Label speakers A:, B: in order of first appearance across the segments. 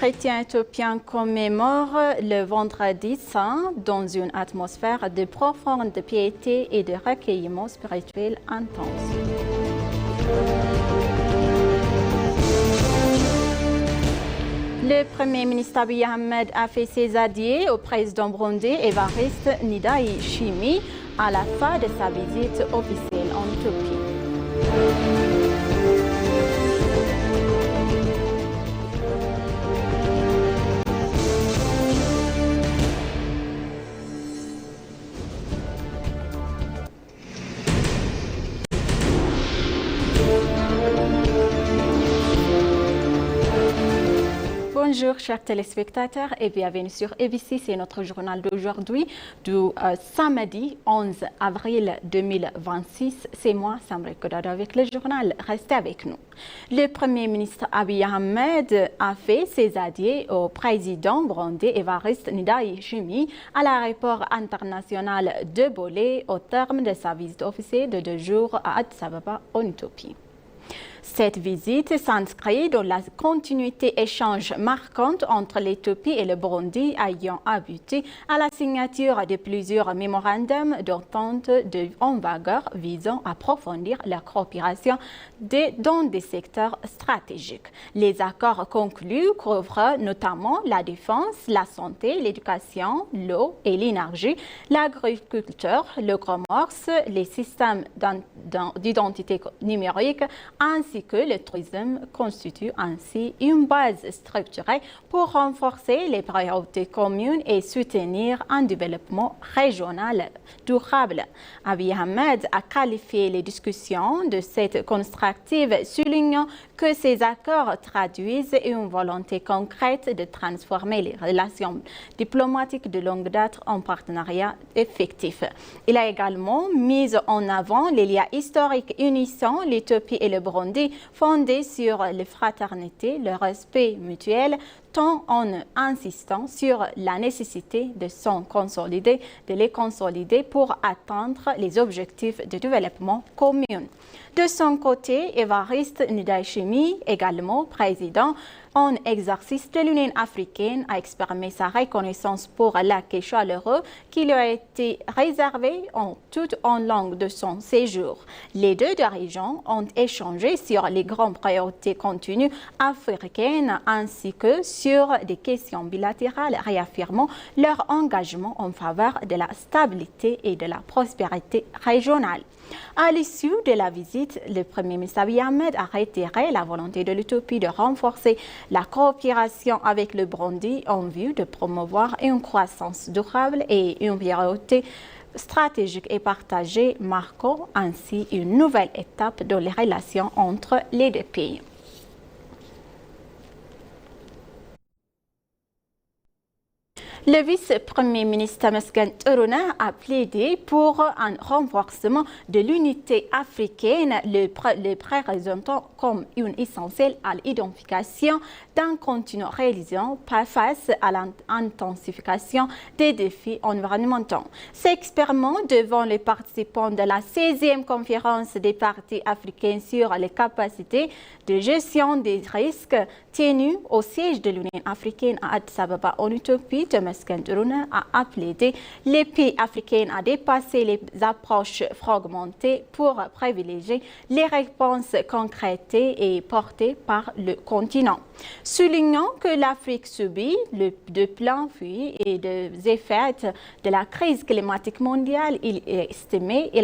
A: chrétiens éthiopiens commémorent le Vendredi Saint dans une atmosphère de profonde piété et de recueillement spirituel intense. Le Premier ministre Abiy Ahmed a fait ses adieux au président burundais Evariste Ndayishimiye à la fin de sa visite officielle en Éthiopie. Bonjour chers téléspectateurs et bienvenue sur ABC, c'est notre journal d'aujourd'hui du samedi 11 avril 2026. C'est moi, Samra Kodado, avec le journal. Restez avec nous. Le Premier ministre Abiy Ahmed a fait ses adieux au président burundais Evariste Ndayishimiye à l'aéroport international de Bolé au terme de sa visite officielle de 2 jours à Addis Ababa en Éthiopie. Cette visite s'inscrit dans la continuité échange marquante entre l'Éthiopie et le Burundi ayant abouti à la signature de plusieurs mémorandums d'entente en vigueur visant à approfondir la coopération dans des secteurs stratégiques. Les accords conclus couvrent notamment la défense, la santé, l'éducation, l'eau et l'énergie, l'agriculture, le commerce, les systèmes d'identité numérique ainsi que le tourisme constitue ainsi une base structurée pour renforcer les priorités communes et soutenir un développement régional durable. Abiy Ahmed a qualifié les discussions de cette constructive, soulignant que ces accords traduisent une volonté concrète de transformer les relations diplomatiques de longue date en partenariat effectif. Il a également mis en avant les liens historiques unissant l'Éthiopie et le Burundi, fondés sur la fraternité, le respect mutuel, tout en insistant sur la nécessité de les consolider pour atteindre les objectifs de développement commun. De son côté, Evariste Ndayishimiye, également président en exercice de l'Union africaine, a exprimé sa reconnaissance pour l'accueil chaleureux qui lui a été réservé tout au long de son séjour. Les deux dirigeants ont échangé sur les grandes priorités continues africaines ainsi que sur des questions bilatérales, réaffirmant leur engagement en faveur de la stabilité et de la prospérité régionale. À l'issue de la visite, le Premier ministre Abiy Ahmed a réitéré la volonté de l'Éthiopie de renforcer la coopération avec le Burundi en vue de promouvoir une croissance durable et une priorité stratégique et partagée, marquant ainsi une nouvelle étape dans les relations entre les deux pays. Le vice-premier ministre Thémasken Tirouna a plaidé pour un renforcement de l'unité africaine, le présentant comme une essentielle à l'identification d'un continent réalisant face à l'intensification des défis environnementaux. S'exprimant devant les participants de la 16e conférence des partis africains sur les capacités de gestion des risques tenue au siège de l'Union africaine à Addis Ababa en Éthiopie, Thémasken Tirouna a appelé les pays africains à dépasser les approches fragmentées pour privilégier les réponses concrètes et portées par le continent. Soulignant que l'Afrique subit de plein fouet et des effets de la crise climatique mondiale, il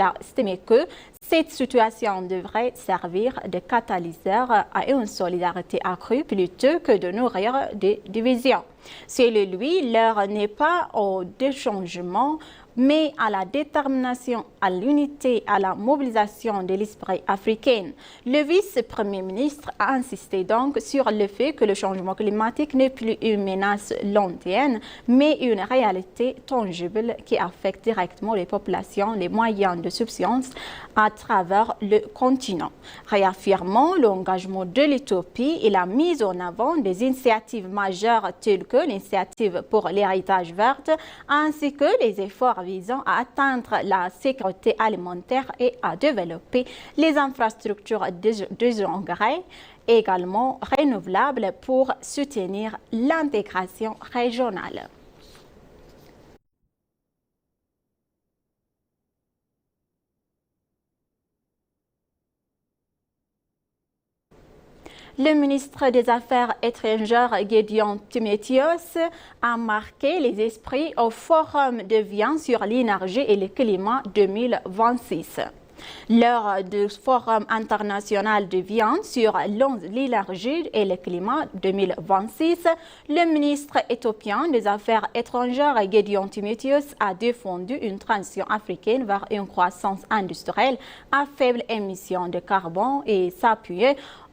A: a estimé que cette situation devrait servir de catalyseur à une solidarité accrue plutôt que de nourrir des divisions. Selon lui, l'heure n'est pas au déchangement, mais à la détermination, à l'unité, à la mobilisation de l'esprit africain. Le vice-premier ministre a insisté donc sur le fait que le changement climatique n'est plus une menace lointaine, mais une réalité tangible qui affecte directement les populations, les moyens de subsistance à travers le continent. Réaffirmant l'engagement de l'Éthiopie et la mise en avant des initiatives majeures telles que l'initiative pour l'héritage vert, ainsi que les efforts visant à atteindre la sécurité alimentaire et à développer les infrastructures de engrais également renouvelables pour soutenir l'intégration régionale. Le ministre des Affaires étrangères, Gédéon Timotheus, a marqué les esprits au Forum de Vienne sur l'énergie et le climat 2026. Lors du Forum international de Vienne sur l'énergie et le climat 2026, le ministre éthiopien des Affaires étrangères, Gédéon Timotheus, a défendu une transition africaine vers une croissance industrielle à faible émission de carbone et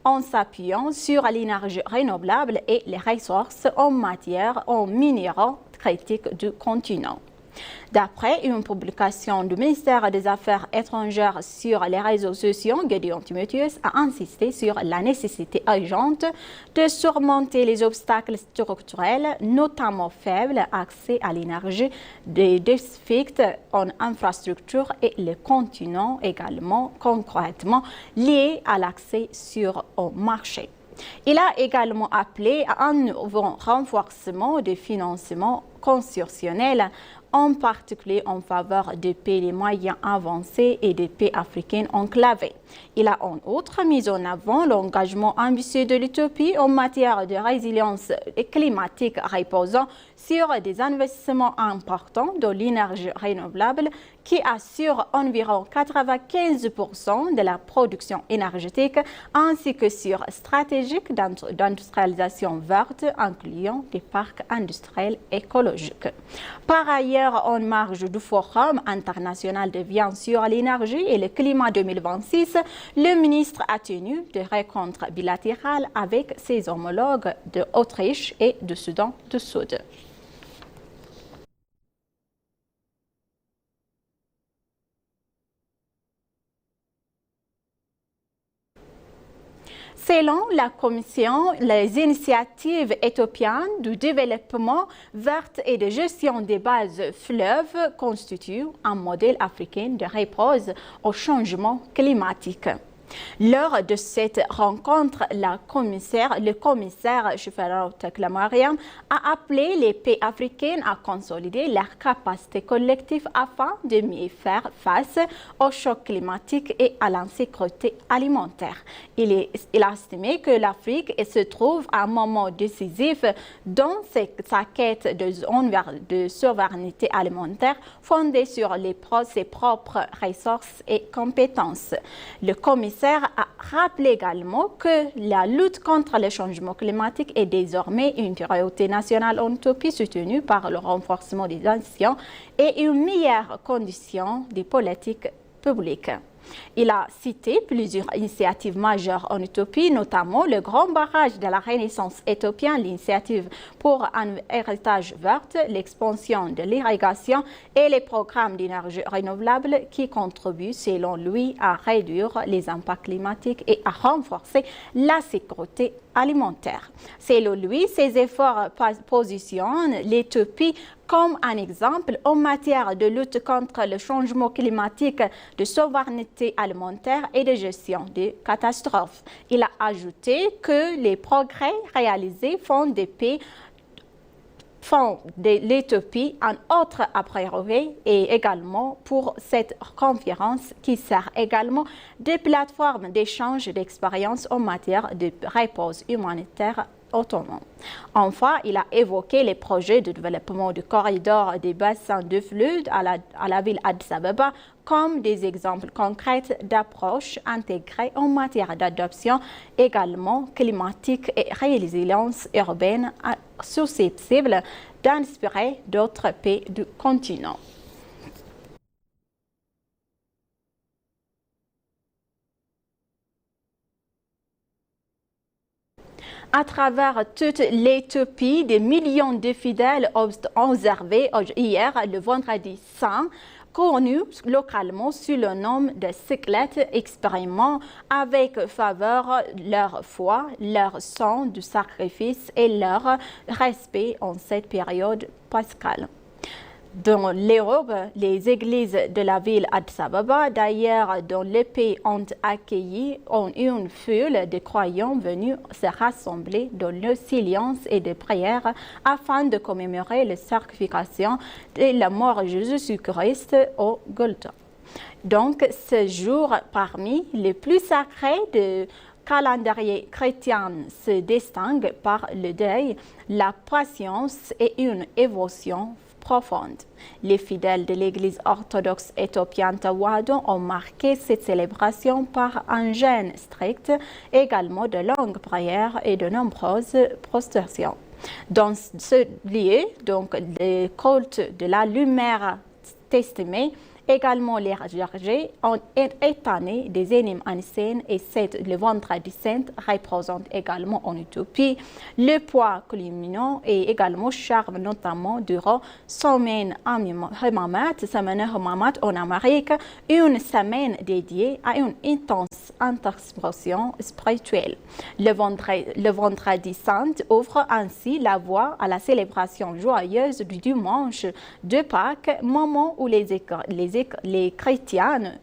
A: en s'appuyant sur l'énergie renouvelable et les ressources en matière en minéraux critiques du continent. D'après une publication du ministère des Affaires étrangères sur les réseaux sociaux, Gédéon Timotheus a insisté sur la nécessité urgente de surmonter les obstacles structurels, notamment faible accès à l'énergie, des défis en infrastructure et le continent également concrètement liés à l'accès sur au marché. Il a également appelé à un nouveau renforcement des financements constitutionnels, en particulier en faveur des pays les moyens avancés et des pays africains enclavés. Il a en outre mis en avant l'engagement ambitieux de l'Éthiopie en matière de résilience climatique reposant sur des investissements importants dans l'énergie renouvelable qui assure environ 95% de la production énergétique ainsi que sur stratégique d'industrialisation verte incluant des parcs industriels écologiques. Par ailleurs, en marge du Forum international de Vienne sur l'énergie et le climat 2026, le ministre a tenu des rencontres bilatérales avec ses homologues d'Autriche et du Soudan du Sud. Selon la Commission, les initiatives éthiopiennes du développement vert et de gestion des bases fleuves constituent un modèle africain de réponse au changement climatique. Lors de cette rencontre, le commissaire Shifra Teklemariam a appelé les pays africains à consolider leurs capacités collectives afin de mieux faire face au choc climatique et à l'insécurité alimentaire. Il a estimé que l'Afrique se trouve à un moment décisif dans sa quête de souveraineté alimentaire fondée sur ses propres ressources et compétences. Le commissaire a rappelé également que la lutte contre le changement climatique est désormais une priorité nationale en Éthiopie soutenue par le renforcement des institutions et une meilleure condition des politiques publiques. Il a cité plusieurs initiatives majeures en Éthiopie, notamment le grand barrage de la Renaissance éthiopienne, l'initiative pour un héritage vert, l'expansion de l'irrigation et les programmes d'énergie renouvelable qui contribuent, selon lui, à réduire les impacts climatiques et à renforcer la sécurité alimentaire. Selon lui, ces efforts positionnent l'Éthiopie comme un exemple en matière de lutte contre le changement climatique, de souveraineté alimentaire et de gestion des catastrophes. Il a ajouté que les progrès réalisés font de l'Éthiopie un autre a priori et également pour cette conférence qui sert également de plateforme d'échange d'expériences en matière de réponse humanitaire autonome. Enfin, il a évoqué les projets de développement du corridor des bassins de flux à la ville Addis Abeba comme des exemples concrets d'approches intégrées en matière d'adoption également climatique et résilience urbaine susceptibles d'inspirer d'autres pays du continent. À travers toute l'Éthiopie, des millions de fidèles ont observé hier le vendredi saint, connu localement sous le nom de cyclettes, expérimentant avec faveur leur foi, leur sang du sacrifice et leur respect en cette période pascale. Dans l'Europe, les églises de la ville Addis Ababa, d'ailleurs dans le pays, ont accueilli une foule de croyants venus se rassembler dans le silence et de prières afin de commémorer la sacrification de la mort de Jésus-Christ au Golgotha. Donc, ce jour parmi les plus sacrés de calendrier chrétien se distingue par le deuil, la patience et une émotion profonde. Les fidèles de l'Église orthodoxe éthiopienne Tawadon ont marqué cette célébration par un jeûne strict, également de longues prières et de nombreuses prostrations. Dans ce lieu, donc, le culte de la lumière testimée, également les bergers ont étonné des énigmes anciennes et le vendredi saint représente également en Éthiopie le poids culminant et également charme notamment durant semaine Hamamat en Amérique, une semaine dédiée à une intense introspection spirituelle. Le vendredi saint ouvre ainsi la voie à la célébration joyeuse du dimanche de Pâques, moment où les chrétiens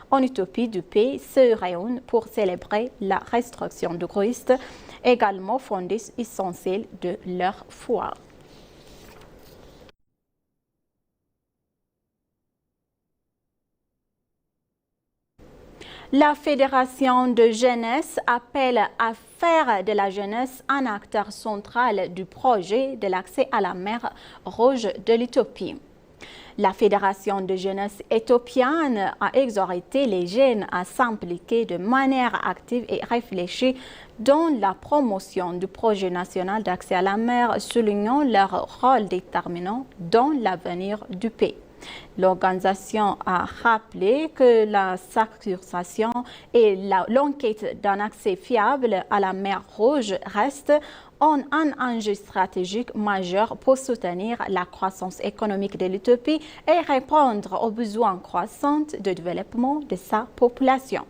A: en Éthiopie du pays se réunissent pour célébrer la résurrection du Christ, également fondée essentielle de leur foi. La Fédération de jeunesse appelle à faire de la jeunesse un acteur central du projet de l'accès à la mer Rouge de l'Éthiopie. La Fédération de jeunesse éthiopienne a exhorté les jeunes à s'impliquer de manière active et réfléchie dans la promotion du projet national d'accès à la mer, soulignant leur rôle déterminant dans l'avenir du pays. L'organisation a rappelé que la sécurisation et l'enquête d'un accès fiable à la mer Rouge restent un enjeu stratégique majeur pour soutenir la croissance économique de l'Éthiopie et répondre aux besoins croissants de développement de sa population.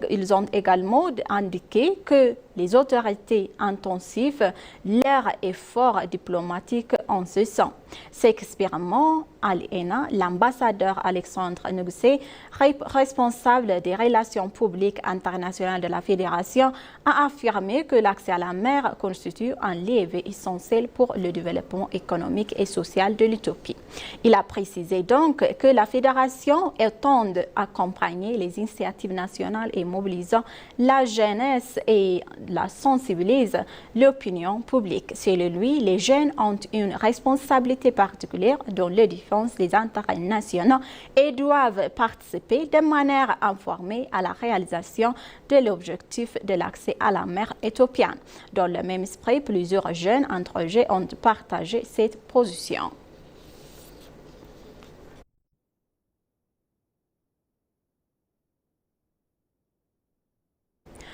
A: Ils ont également indiqué que les autorités intensivent leurs efforts diplomatiques en ce sens. S'exprimant à l'ENA, l'ambassadeur Alexandre Nuguse, responsable des relations publiques internationales de la Fédération, a affirmé que l'accès à la mer constitue un levier essentiel pour le développement économique et social de l'Éthiopie. Il a précisé donc que la Fédération entend accompagner les initiatives nationales et mobilisant la jeunesse et la sensibilise l'opinion publique. Selon lui, les jeunes ont une responsabilité particulière dans la défense des intérêts nationaux et doivent participer de manière informée à la réalisation de l'objectif de l'accès à la mer éthiopienne. Dans le même esprit, plusieurs jeunes interrogés ont partagé cette position.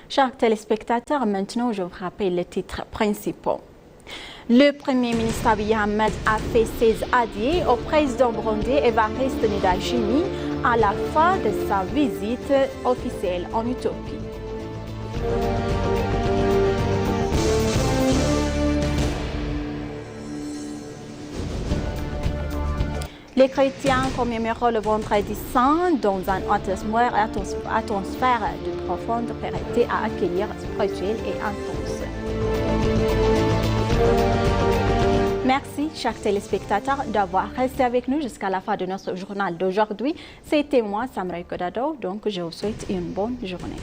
A: Chers téléspectateurs, maintenant je vous rappelle les titres principaux. Le Premier ministre Abiy Ahmed a fait ses adieux au président burundais Evariste Ndayishimiye à la fin de sa visite officielle en Éthiopie. Les chrétiens commémorent le vendredi saint dans une atmosphère de profonde piété à accueillir spirituelle et intense. Merci, chers téléspectateurs, d'avoir resté avec nous jusqu'à la fin de notre journal d'aujourd'hui. C'était moi, Samray Kodado, donc je vous souhaite une bonne journée.